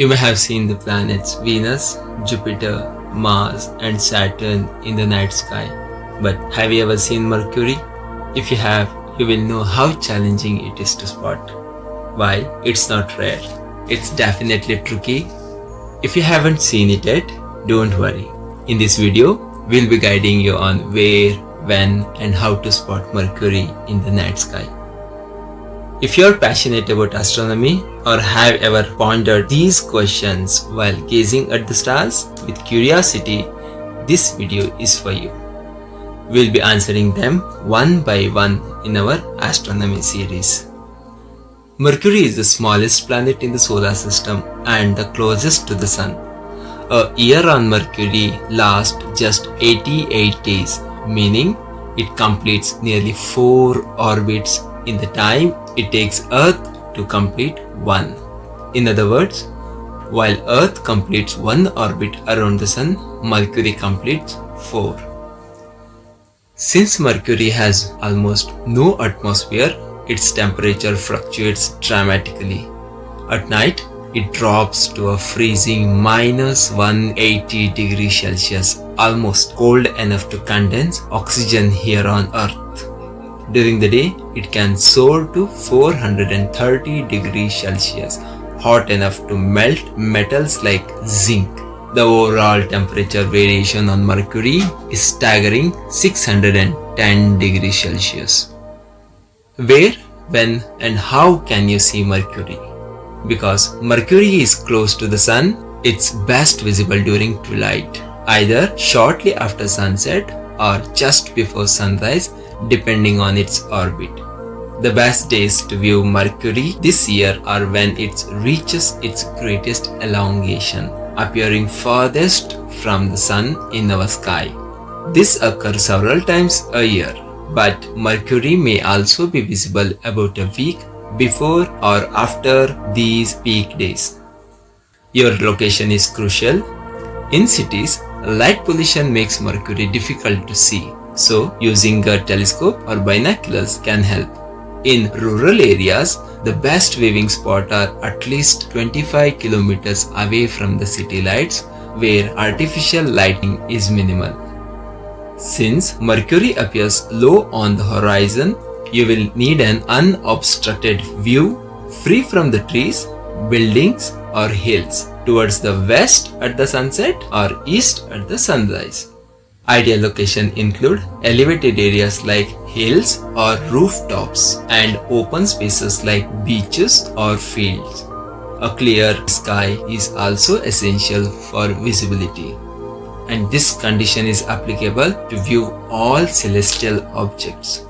You may have seen the planets Venus, Jupiter, Mars and Saturn in the night sky. But have you ever seen Mercury? If you have, you will know how challenging it is to spot. While it's not rare, it's definitely tricky. If you haven't seen it yet, don't worry. In this video, we'll be guiding you on where, when and how to spot Mercury in the night sky. If you're passionate about astronomy or have ever pondered these questions while gazing at the stars with curiosity, this video is for you. We'll be answering them one by one in our astronomy series. Mercury is the smallest planet in the solar system and the closest to the Sun. A year on Mercury lasts just 88 days, meaning it completes nearly 4 orbits in the time it takes Earth to complete one. In other words, while Earth completes one orbit around the Sun, Mercury completes 4. Since Mercury has almost no atmosphere, its temperature fluctuates dramatically. At night, it drops to a freezing -180 degrees Celsius, almost cold enough to condense oxygen here on Earth. During the day, it can soar to 430 degrees Celsius, hot enough to melt metals like zinc. The overall temperature variation on Mercury is staggering 610 degrees Celsius. Where, when and how can you see Mercury? Because Mercury is close to the Sun, it's best visible during twilight, either shortly after sunset or just before sunrise, depending on its orbit. The best days to view Mercury this year are when it reaches its greatest elongation, appearing farthest from the Sun in our sky. This occurs several times a year, but Mercury may also be visible about a week before or after these peak days. Your location is crucial. In cities, light pollution makes Mercury difficult to see, so using a telescope or binoculars can help. In rural areas, the best viewing spots are at least 25 kilometers away from the city lights, where artificial lighting is minimal. Since Mercury appears low on the horizon, you will need an unobstructed view free from the trees, buildings or hills, towards the west at the sunset or east at the sunrise. Ideal locations include elevated areas like hills or rooftops and open spaces like beaches or fields. A clear sky is also essential for visibility, and this condition is applicable to view all celestial objects.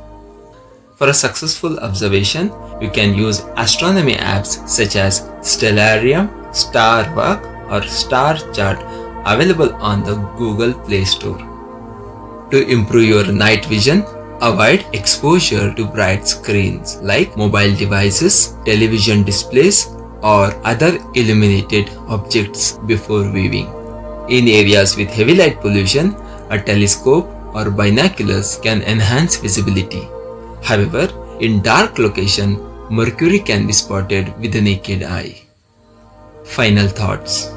For a successful observation, you can use astronomy apps such as Stellarium, Starwalk or Star Chart, available on the Google Play Store. To improve your night vision, avoid exposure to bright screens like mobile devices, television displays or other illuminated objects before viewing. In areas with heavy light pollution, a telescope or binoculars can enhance visibility. However, in dark location, Mercury can be spotted with the naked eye. Final thoughts.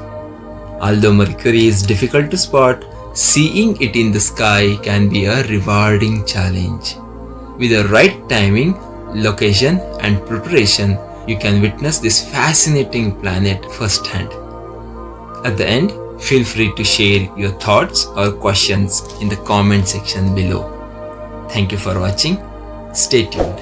Although Mercury is difficult to spot, seeing it in the sky can be a rewarding challenge. With the right timing, location and preparation, you can witness this fascinating planet firsthand. At the end, feel free to share your thoughts or questions in the comment section below. Thank you for watching. Stay tuned.